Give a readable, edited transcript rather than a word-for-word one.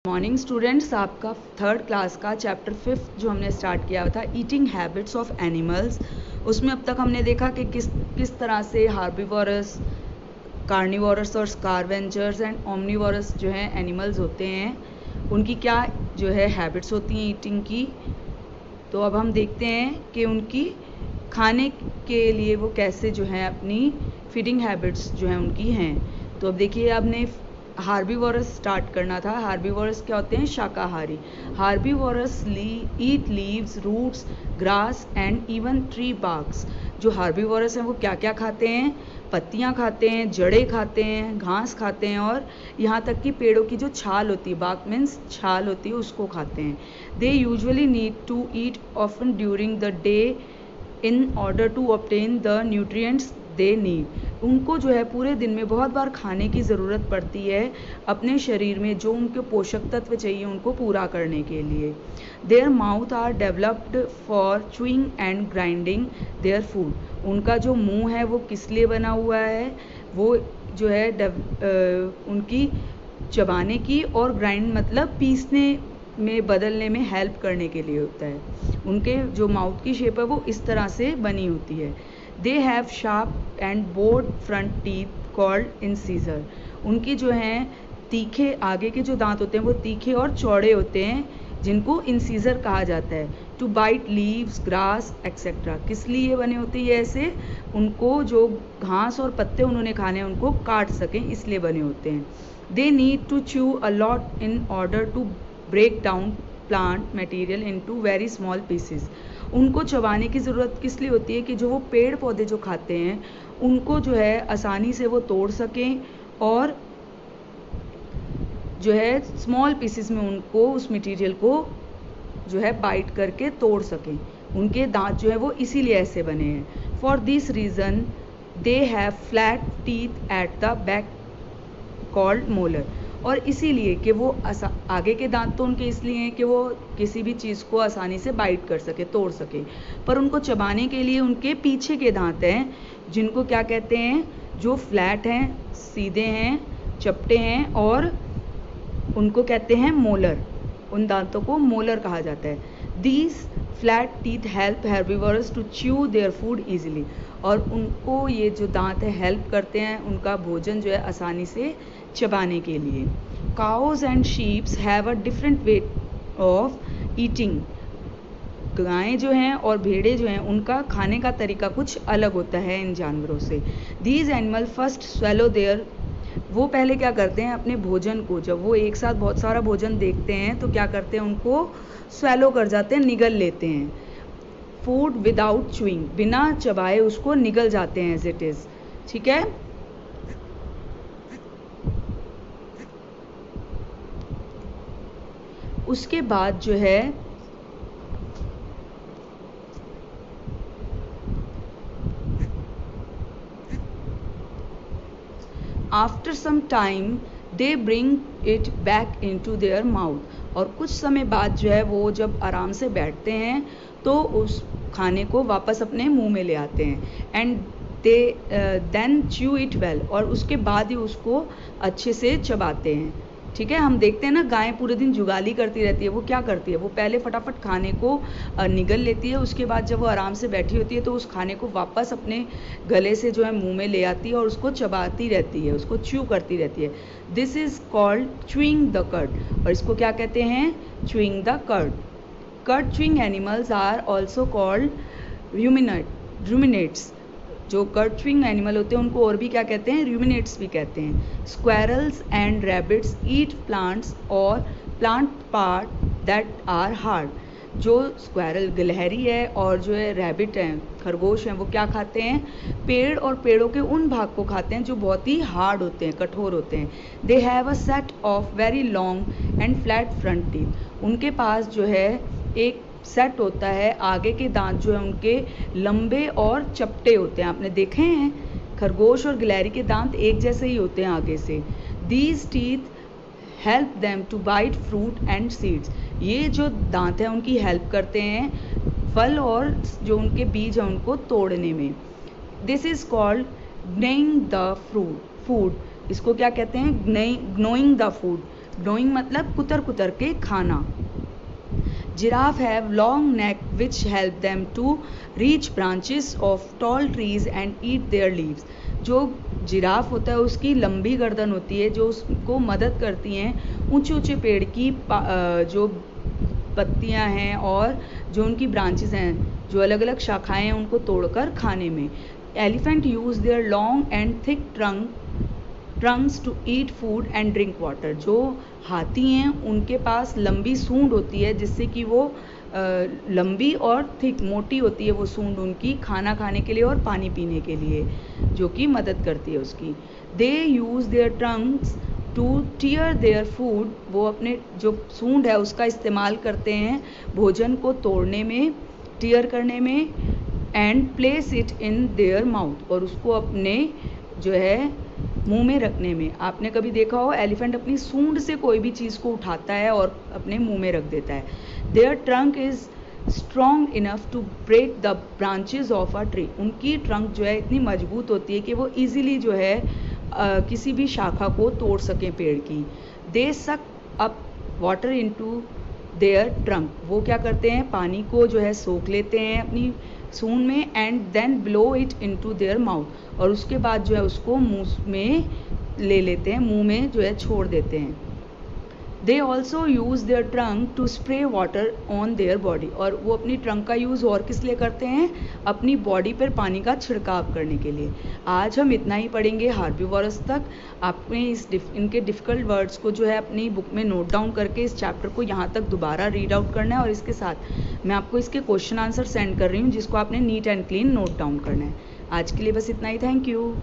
Morning students, आपका third class का chapter 5 जो हमने स्टार्ट किया था ईटिंग हैबिट्स ऑफ एनिमल्स, उसमें अब तक हमने देखा कि किस तरह से हार्बीवोरस, कार्निवोरस और स्कारवेंजर्स एंड ओमनीवोरस जो हैं एनिमल्स होते हैं, उनकी क्या जो है हैबिट्स होती हैं ईटिंग की। तो अब हम देखते हैं कि उनकी खाने के लिए वो कैसे जो है अपनी फीडिंग हैबिट्स जो हैं उनकी हैं। तो अब देखिए, आपने हार्बीवोरस स्टार्ट करना था। हार्बीवोरस क्या होते हैं? शाकाहारी। Herbivorous eat leaves, roots, grass and even tree barks. जो हार्बीवोरस हैं वो क्या क्या खाते हैं? पत्तियां खाते हैं, जड़ें खाते हैं, घास खाते हैं और यहाँ तक कि पेड़ों की जो छाल होती है, बार्क मीन्स छाल होती है, उसको खाते हैं। They usually need to eat often during the day in order to obtain the nutrients they need. उनको जो है पूरे दिन में बहुत बार खाने की ज़रूरत पड़ती है अपने शरीर में जो उनके पोषक तत्व चाहिए उनको पूरा करने के लिए। Their mouth are developed for chewing and grinding their food. उनका जो मुंह है वो किस लिए बना हुआ है? वो जो है उनकी चबाने की और ग्राइंड मतलब पीसने में, बदलने में हेल्प करने के लिए होता है। उनके जो माउथ की शेप है वो इस तरह से बनी होती है। They have sharp and board front teeth called incisor. उनकी जो हैं तीखे आगे के जो दांत होते हैं वो तीखे और चौड़े होते हैं, जिनको इंसीजर कहा जाता है। To bite leaves, grass etcetera. किस लिए बने होते हैं ऐसे? उनको जो घास और पत्ते उन्होंने खाने हैं उनको काट सकें, इसलिए बने होते हैं। They need to chew a lot in order to break down plant material into very small pieces. उनको चबाने की ज़रूरत किस लिए होती है? कि जो वो पेड़ पौधे जो खाते हैं उनको जो है आसानी से वो तोड़ सकें और जो है स्मॉल पीसेस में उनको उस मटेरियल को जो है बाइट करके तोड़ सकें। उनके दांत जो है वो इसीलिए ऐसे बने हैं। For this reason they have flat teeth at the back called molar. और इसीलिए कि वो आगे के दांत तो उनके इसलिए हैं कि वो किसी भी चीज़ को आसानी से बाइट कर सके, तोड़ सके, पर उनको चबाने के लिए उनके पीछे के दांत हैं, जिनको क्या कहते हैं? जो फ्लैट हैं, सीधे हैं, चपटे हैं और उनको कहते हैं मोलर। उन दांतों को मोलर कहा जाता है। These flat teeth help herbivores to chew their food easily. और उनको ये जो दांत है हेल्प करते हैं उनका भोजन जो है आसानी से चबाने के लिए। Cause and sheeps have a different way of eating. गायें जो हैं और भेड़ें जो हैं उनका खाने का तरीका कुछ अलग होता है इन जानवरों से। These animal first swallow their. वो पहले क्या करते हैं? अपने भोजन को, जब वो एक साथ बहुत सारा भोजन देखते हैं तो क्या करते हैं? उनको स्वेलो कर जाते हैं, निगल लेते हैं। फूड विदाउट च्यूइंग, बिना चबाए उसको निगल जाते हैं एज इट इज़। ठीक है। उसके बाद जो है after some time they bring it back into their mouth. और कुछ समय बाद जो है वो जब आराम से बैठते हैं तो उस खाने को वापस अपने मुंह में ले आते हैं। And they then chew it well. और उसके बाद ही उसको अच्छे से चबाते हैं। ठीक है। हम देखते हैं ना, गायें पूरे दिन जुगाली करती रहती है। वो क्या करती है? वो पहले फटाफट खाने को निगल लेती है, उसके बाद जब वो आराम से बैठी होती है तो उस खाने को वापस अपने गले से जो है मुंह में ले आती है और उसको चबाती रहती है, उसको च्यू करती रहती है। This is called chewing the cud. और इसको क्या कहते हैं? Chewing the cud. Cud chewing animals are also called ruminants. जो कर्ड च्यूइंग एनिमल होते हैं उनको और भी क्या कहते हैं? रूमिनेट्स भी कहते हैं। Squirrels and rabbits eat plants और plant part that are hard. जो स्क्वेरल गिलहरी है और जो है रैबिट हैं, खरगोश हैं, वो क्या खाते हैं? पेड़ और पेड़ों के उन भाग को खाते हैं जो बहुत ही हार्ड होते हैं, कठोर होते हैं। They have a set of very long and flat front teeth. उनके पास जो है एक सेट होता है, आगे के दांत जो है उनके लंबे और चपटे होते हैं। आपने देखे हैं खरगोश और गिलहरी के दांत एक जैसे ही होते हैं आगे से। These teeth help them to bite fruit and seeds. ये जो दांत हैं उनकी हेल्प करते हैं फल और जो उनके बीज हैं उनको तोड़ने में। This is called gnawing the food. इसको क्या कहते हैं? ग्नोइंग द फूड। gnawing मतलब कुतर कुतर के खाना। Giraffe have long neck which help them to reach branches of tall trees and eat their leaves. जो जिराफ होता है उसकी लंबी गर्दन होती है जो उसको मदद करती हैं ऊंचे ऊंचे पेड़ की जो पत्तियां हैं और जो उनकी ब्रांचेस हैं, जो अलग अलग शाखाएं हैं, उनको तोड़कर खाने में। Elephant use their long and thick trunks to eat food and drink water. जो हाथी हैं उनके पास लंबी सूंड होती है जिससे कि वो लंबी और थिक मोटी होती है वो सूंड उनकी खाना खाने के लिए और पानी पीने के लिए, जो कि मदद करती है उसकी। They use their trunks to tear their food. वो अपने जो सूंड है उसका इस्तेमाल करते हैं भोजन को तोड़ने में, टीयर करने में, and place it in their mouth, और उसको अपने जो है मुंह में रखने में। आपने कभी देखा हो एलिफेंट अपनी सूंड से कोई भी चीज़ को उठाता है और अपने मुंह में रख देता है। Their trunk is strong enough to break the branches of a tree. उनकी ट्रंक जो है इतनी मजबूत होती है कि वो इजीली जो है किसी भी शाखा को तोड़ सकें पेड़ की। दे सक up water into their trunk. वो क्या करते हैं, पानी को जो है सोख लेते हैं अपनी सूंड में, and then blow it into their mouth, और उसके बाद जो है उसको मुंह में ले लेते हैं, मुंह में जो है छोड़ देते हैं। They also use their trunk to spray water on their body. और वो अपनी ट्रंक का यूज़ और किस लिए करते हैं, अपनी बॉडी पर पानी का छिड़काव करने के लिए। आज हम इतना ही पढ़ेंगे हार्बीवोरस तक। आपने इनके डिफ़िकल्ट वर्ड्स को जो है अपनी बुक में नोट डाउन करके इस चैप्टर को यहाँ तक दोबारा रीड आउट करना है, और इसके साथ मैं आपको इसके क्वेश्चन आंसर सेंड कर रही हूँ जिसको आपने neat and clean note down करना है। आज के लिए बस इतना ही। Thank you.